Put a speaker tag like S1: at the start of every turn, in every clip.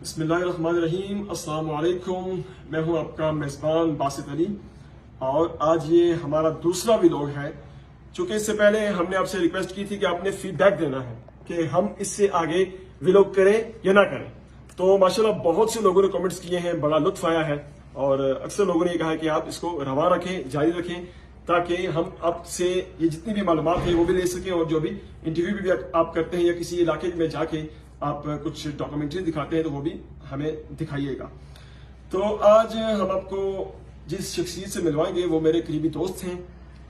S1: بسم اللہ الرحمن الرحیم. السلام علیکم. میں ہوں آپ کا میزبان باسط علی اور آج یہ ہمارا دوسرا ولاگ ہے. چونکہ اس سے پہلے ہم نے آپ سے ریکویسٹ کی تھی کہ آپ نے فیڈ بیک دینا ہے کہ ہم اس سے آگے ولاگ کریں یا نہ کریں. تو ماشاءاللہ بہت سے لوگوں نے کمنٹس کیے ہیں, بڑا لطف آیا ہے اور اکثر لوگوں نے یہ کہا کہ آپ اس کو رواں رکھیں, جاری رکھیں تاکہ ہم آپ سے یہ جتنی بھی معلومات ہیں وہ بھی لے سکیں اور جو بھی انٹرویو بھی آپ کرتے ہیں یا کسی علاقے میں جا کے آپ کچھ ڈاکومنٹری دکھاتے ہیں تو وہ بھی ہمیں دکھائیے گا. تو آج ہم آپ کو جس شخصیت سے ملوائیں گے وہ میرے قریبی دوست ہیں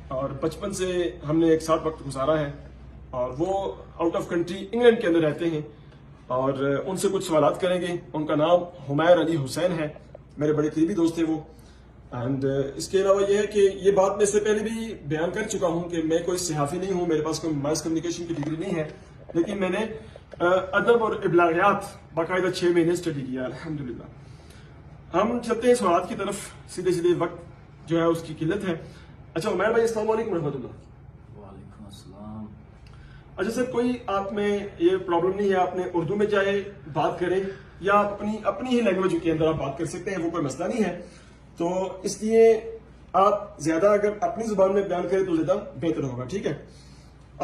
S1: اور بچپن سے ہم نے ایک ساتھ وقت گزارا ہے اور وہ آؤٹ آف کنٹری انگلینڈ کے اندر رہتے ہیں اور ان سے کچھ سوالات کریں گے. ان کا نام حمیر علی حسین ہے, میرے بڑے قریبی دوست ہیں وہ. اینڈ اس کے علاوہ یہ ہے کہ یہ بات میں اس سے پہلے بھی بیان کر چکا ہوں کہ میں کوئی صحافی نہیں ہوں, میرے پاس کوئی ماس کمیونیکیشن کی ڈگری نہیں ہے, لیکن میں نے ادب اور ابلاغیات باقاعدہ 6 مہینے اسٹڈی کیا الحمدللہ. ہم چلتے ہیں سوالات کی طرف سیدھے وقت جو ہے اس کی قلت ہے. اچھا عمیر بھائی, السلام علیکم ورحمۃ اللہ.
S2: وعلیکم السلام.
S1: اچھا سر, کوئی آپ میں یہ پرابلم نہیں ہے, آپ نے اردو میں چاہے بات کریں یا اپنی ہی لینگویج کے اندر آپ بات کر سکتے ہیں, وہ کوئی مسئلہ نہیں ہے. تو اس لیے آپ زیادہ اگر اپنی زبان میں بیان کریں تو زیادہ بہتر ہوگا. ٹھیک ہے,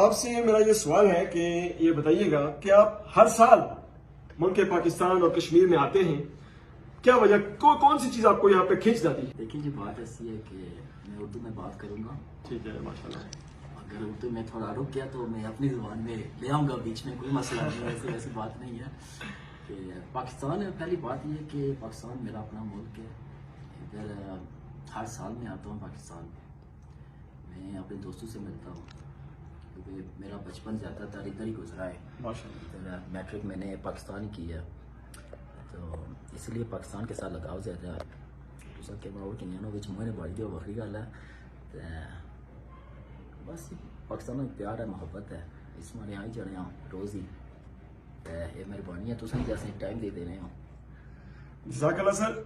S1: آپ سے میرا یہ سوال ہے کہ یہ بتائیے گا کہ آپ ہر سال ملک پاکستان اور کشمیر میں آتے ہیں, کیا وجہ کون سی چیز آپ کو یہاں پہ کھینچ جاتی ہے؟
S2: دیکھیں جی, بات ایسی ہے کہ میں اردو میں بات کروں گا.
S1: ٹھیک ہے, ماشاءاللہ.
S2: اگر اردو میں تھوڑا رک گیا تو میں اپنی زبان میں لے آؤں گا بیچ میں, کوئی مسئلہ نہیں ہے. ایسی بات نہیں ہے کہ پاکستان ہے. پہلی بات یہ کہ پاکستان میرا اپنا ملک ہے. ادھر ہر سال میں آتا ہوں پاکستان میں اپنے دوستوں سے ملتا ہوں کیونکہ میرا بچپن زیادہ تر ادھر ہی گزرا ہے. ادھر میٹرک میں نے پاکستان ہی کی ہے تو اس لیے پاکستان کے ساتھ لگاؤ زیادہ ہے. دوسرا کہ وہ کنیانوں وچ موہ نے بڑی دی وکری گل ہے. بس پاکستان میں پیار ہے, محبت ہے, اس میں آئی جڑے ہوں روز ہی. یہ مہربانی ہے تو جیسے ٹائم دے رہے ہوں.
S1: جزاک اللہ سر,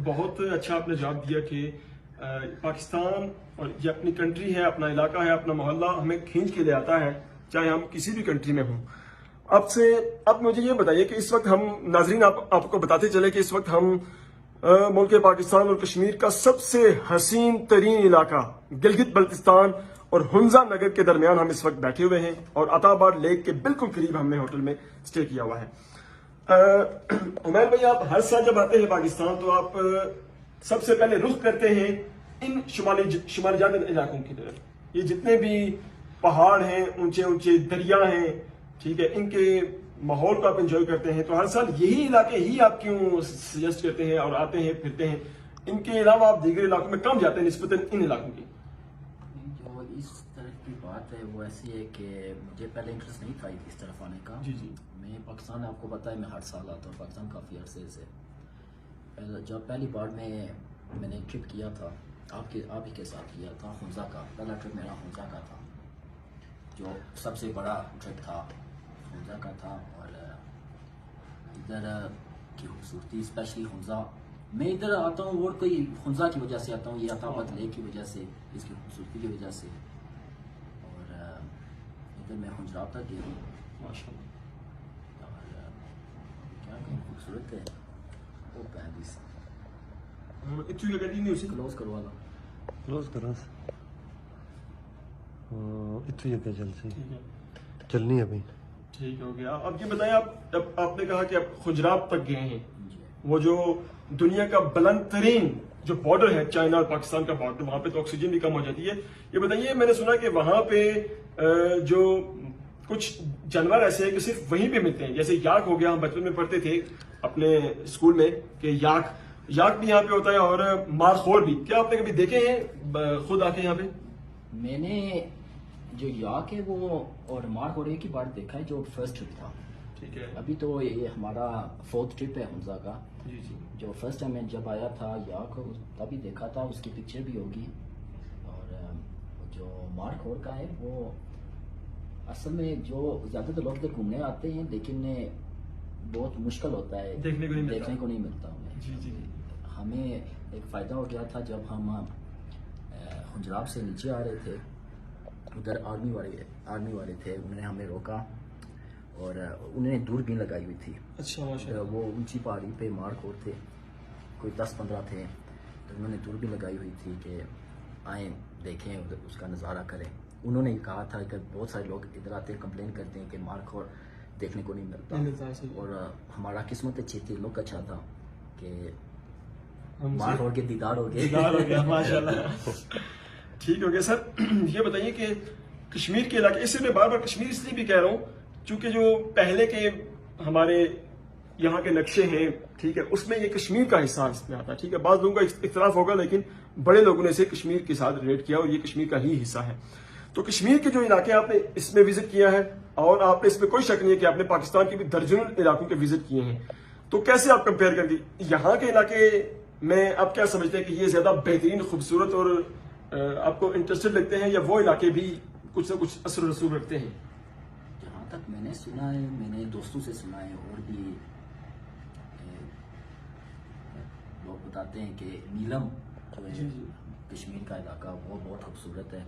S1: بہت اچھا آپ نے جواب دیا کہ پاکستان اور یہ اپنی کنٹری ہے, اپنا علاقہ ہے, اپنا محلہ ہمیں کھینچ کے لے آتا ہے چاہے ہم کسی بھی کنٹری میں ہوں. اب مجھے یہ بتائیے کہ اس وقت ہم ناظرین آپ کو بتاتے چلے کہ اس وقت ہم ملک پاکستان اور کشمیر کا سب سے حسین ترین علاقہ گلگت بلتستان اور ہنزا نگر کے درمیان ہم اس وقت بیٹھے ہوئے ہیں اور عطا آباد لیک کے بالکل قریب ہم نے ہوٹل میں اسٹے کیا ہوا ہے. عمیر بھائی, آپ ہر سال جب آتے ہیں پاکستان تو آپ سب سے پہلے رخ کرتے ہیں ان شمالی جانب علاقوں کی طرف. یہ جتنے بھی پہاڑ ہیں, اونچے اونچے دریا ہیں, ٹھیک ہے, ان کے ماحول کو آپ انجوائے کرتے ہیں. تو ہر سال یہی علاقے ہی آپ کیوں سجیسٹ کرتے ہیں اور آتے ہیں پھرتے ہیں؟ ان کے علاوہ آپ دیگر علاقوں میں کم جاتے ہیں نسبتاً ان علاقوں کی؟
S2: جو اس طرح کی بات ہے وہ ایسی ہے کہ مجھے پہلے انٹرسٹ نہیں تھا اس طرف آنے کا.
S1: جی جی.
S2: میں پاکستان, آپ کو پتا ہے میں ہر سال آتا ہوں پاکستان کافی عرصے سے. جب پہلی بار میں نے ٹرپ کیا تھا آپ ہی کے ساتھ کیا تھا ہنزا کا. پہلا ٹرپ میرا ہنزا کا تھا جو سب سے بڑا ٹرپ تھا, ہنزا کا تھا. اور ادھر کی خوبصورتی اسپیشلی ہنزا, میں ادھر آتا ہوں اور کوئی ہنزا کی وجہ سے آتا ہوں, یہ عطا آباد لیک کی وجہ سے, اس کی خوبصورتی کی وجہ سے. اور ادھر میں حنجرات تک گیا ہوں
S1: ماشاءاللہ.
S2: اور کیا کہیں خوبصورت ہے وہ پیرس. کلوز کروا لا,
S3: کلوز کرا اتنی جگہ چل سی چلنی ابھی.
S1: ٹھیک ہو گیا. اب یہ بتائیں, آپ نے کہا کہ آپ خجرات تک گئے ہیں, وہ جو دنیا کا بلند ترین جو بارڈر ہے چائنا اور پاکستان کا بارڈر, وہاں پہ تو آکسیجن بھی کم ہو جاتی ہے. یہ بتائیے, میں نے سنا کہ وہاں پہ جو کچھ جانور ایسے ہیں کہ صرف وہیں پہ ملتے ہیں, جیسے یاک ہو گیا, ہم بچپن میں پڑھتے تھے اپنے اسکول میں کہ یاک بھی یہاں پہ ہوتا ہے اور مارخور بھی. کیا آپ نے کبھی دیکھے ہیں خود آ کے یہاں پہ؟
S2: میں نے جو یاک ہے وہ اور مارخور کی بار دیکھا ہے جو فرسٹ ٹرپ تھا.
S1: ٹھیک ہے.
S2: ابھی تو یہ ہمارا 4th ٹرپ ہے ہنزا کا.
S1: جی جی.
S2: جو فرسٹ ٹائم میں جب آیا تھا یاک تبھی دیکھا تھا, اس کی پکچر بھی ہوگی. اور جو مارخور کا ہے وہ اصل میں جو زیادہ تر لوگ ادھر گھومنے آتے ہیں لیکن بہت مشکل ہوتا ہے, دیکھنے کو نہیں ملتا انہیں.
S1: جی جی.
S2: ہمیں ایک فائدہ ہو گیا تھا جب ہم حنجراب سے نیچے آ رہے تھے, ادھر آرمی والے تھے, انہوں نے ہمیں روکا اور انہوں نے دوربین لگائی ہوئی تھی.
S1: اچھا ماشاء
S2: وہ اونچی پہاڑی پہ مارکور تھے, کوئی 10-15 تھے, تو انہوں نے دوربین لگائی ہوئی تھی کہ آئیں دیکھیں اس کا نظارہ کریں. انہوں نے کہا تھا کہ بہت سارے لوگ ادھر آتے کمپلین کرتے ہیں کہ مارکور دیکھنے کو نہیں ملتا, اور ہمارا قسمت اچھی تھی, لک اچھا تھا کہ مارکور کے دیدار ہو گئے.
S1: ماشاء اللہ. ٹھیک ہو گیا سر. یہ بتائیے کہ کشمیر کے علاقے, اس سے میں بار بار کشمیر اس لیے بھی کہہ رہا ہوں چونکہ جو پہلے کے ہمارے یہاں کے نقشے ہیں, ٹھیک ہے, اس میں یہ کشمیر کا حصہ اس میں آتا ہے. ٹھیک ہے, بعض لوگوں کا اختلاف ہوگا لیکن بڑے لوگوں نے اسے کشمیر کے ساتھ ریلیٹ کیا اور یہ کشمیر کا ہی حصہ ہے. تو کشمیر کے جو علاقے آپ نے اس میں وزٹ کیا ہے, اور آپ نے اس میں کوئی شک نہیں ہے کہ آپ نے پاکستان کے بھی درجنوں علاقوں کے وزٹ کیے ہیں, تو کیسے آپ کمپیئر کر دی یہاں کے علاقے میں آپ کیا سمجھتے ہیں کہ یہ زیادہ بہترین, خوبصورت اور آپ کو انٹرسٹڈ لگتے ہیں, یا وہ علاقے بھی کچھ نہ کچھ اثر و رسوخ رکھتے ہیں؟
S2: جہاں تک میں نے سنا ہے, میں نے دوستوں سے سنا ہے, اور بھی لوگ بتاتے ہیں کہ نیلم جو ہے کشمیر کا علاقہ وہ بہت خوبصورت ہے.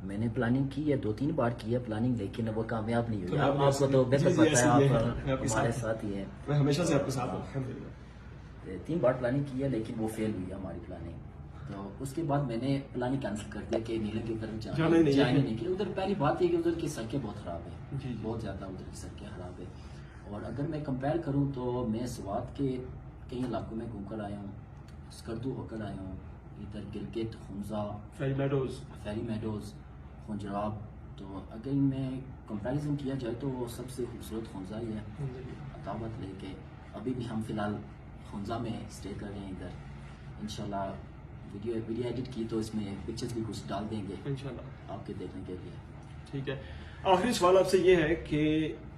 S2: میں نے پلاننگ کی ہے, 2-3 بار کی ہے پلاننگ, لیکن وہ کامیاب نہیں ہوئی. آپ کو تو بہتر پتا ہے, آپ ہمارے ساتھ ہی ہیں.
S1: میں ہمیشہ سے آپ کے ساتھ ہوں الحمدللہ.
S2: 3 بار پلاننگ کی ہے لیکن وہ فیل ہوئی ہماری پلاننگ. تو اس کے بعد میں نے پلاننگ کینسل کر دیا کہ نیلم کی طرف جانے نہیں کی. ادھر پہلی بات یہ کہ ادھر کی سڑکیں بہت خراب ہیں, بہت زیادہ ادھر کی سڑکیں خراب ہیں. اور اگر میں کمپیئر کروں تو میں سوات کے کئی علاقوں میں گھوم کر آیا ہوں, اسکردو ہو کر آیا ہوں, ادھر گلگت, خنزہ, فیری میڈوز, خنجراب. تو اگر میں کمپیریزن کیا جائے تو سب سے خوبصورت خنزہ ہی ہے. عطابت لے کے ابھی بھی ہم فی الحال خنزہ میں اسٹے کر رہے ہیں ادھر. انشاءاللہ ویڈیو ایڈٹ کی تو اس میں پکچرز بھی کچھ ڈال دیں گے انشاءاللہ آپ کے دیکھنے کے لیے.
S1: ٹھیک ہے. آخری سوال آپ سے یہ ہے کہ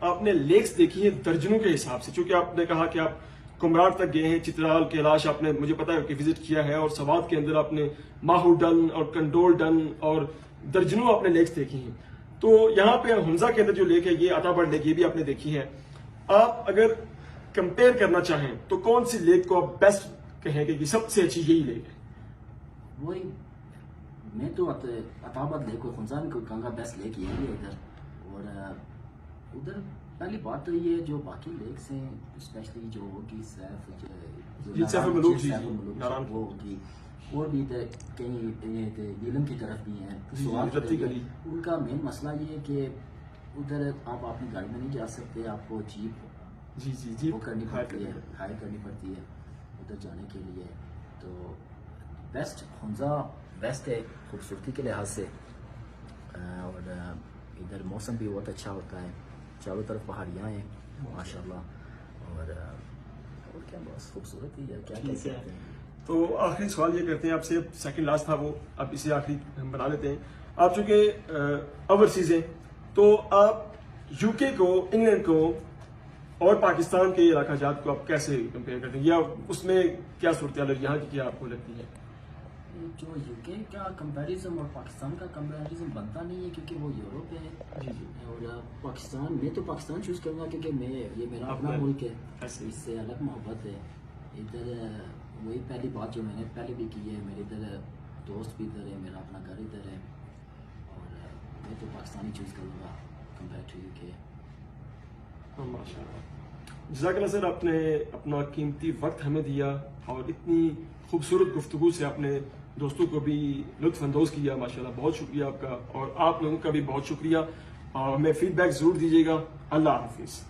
S1: آپ نے لیکس دیکھی ہیں درجنوں کے حساب سے, چونکہ آپ نے کہا کہ آپ کمراٹ تک گئے ہیں, چترال, کیلاش آپ نے مجھے پتا ہے کہ وزٹ کیا ہے, اور سوات کے اندر آپ نے ماہو ڈن اور کنڈول ڈن اور درجنوں آپ نے لیکس دیکھی ہیں. تو یہاں پہ حمزہ کے اندر جو لیک ہے یہ عطا بڑ لیک, یہ بھی آپ نے دیکھی ہے. آپ اگر کمپیئر کرنا چاہیں تو کون سی لیک کو آپ بیسٹ کہیں کہ سب سے اچھی یہی لیک ہے؟
S2: وہی میں تو عطابت لیک کو خنزہ کو کہوں گا بیسٹ لیک یہی ہے ادھر. اور ادھر پہلی بات تو یہ جو باقی لیکس ہیں اسپیشلی جو ہوگی سیف الملوک وہ ہوگی, اور بھی ادھر کئی نیلم کی طرف بھی ہیں. ان کا مین مسئلہ یہ ہے کہ ادھر آپ اپنی گاڑی میں نہیں جا سکتے, آپ کو جیپ وہ کرنی پڑتی ہے, ہائر کرنی پڑتی ہے ادھر جانے کے لیے. تو بیسٹ خنزہ بیسٹ ہے خوبصورتی کے لحاظ سے, اور ادھر موسم بھی بہت اچھا ہوتا ہے, چاروں طرف پہاڑیاں ہیں ماشاءاللہ, اور کیا بس خوبصورت ہی ہے, کیا کہہ سکتے ہیں.
S1: تو آخری سوال یہ کرتے ہیں آپ سے, سیکنڈ لاسٹ تھا وہ, اب اسے آخری ہم بنا لیتے ہیں. آپ چونکہ اوورسیز ہیں تو آپ یو کے کو, انگلینڈ کو اور پاکستان کے علاقہ جات کو آپ کیسے کمپیئر کرتے ہیں, یا اس میں کیا صورتحال ہے, یہاں کی کیا آپ کو لگتی ہے؟
S2: جو یو کے کا کمپیریزن اور پاکستان کا کمپیریزن بنتا نہیں ہے کیونکہ وہ یوروپ ہے, اور پاکستان میں تو پاکستان چوز کروں گا کیونکہ یہ میرا اپنا ملک ہے, اس سے الگ محبت ہے. ادھر وہی پہلی بات جو میں نے پہلے بھی کی ہے, میرے ادھر دوست بھی ادھر ہے, میرا اپنا گھر ادھر ہے, اور میں تو پاکستانی چوز کروں گا کمپیئر ٹو یو کے.
S1: ماشاء اللہ. جزاک اللہ سر, آپ نے اپنا قیمتی وقت ہمیں دیا اور اتنی خوبصورت گفتگو سے آپ نے دوستوں کو بھی لطف اندوز کیا, ماشاءاللہ بہت شکریہ آپ کا, اور آپ لوگوں کا بھی بہت شکریہ, اور ہمیں فیڈ بیک ضرور دیجیے گا. اللہ حافظ.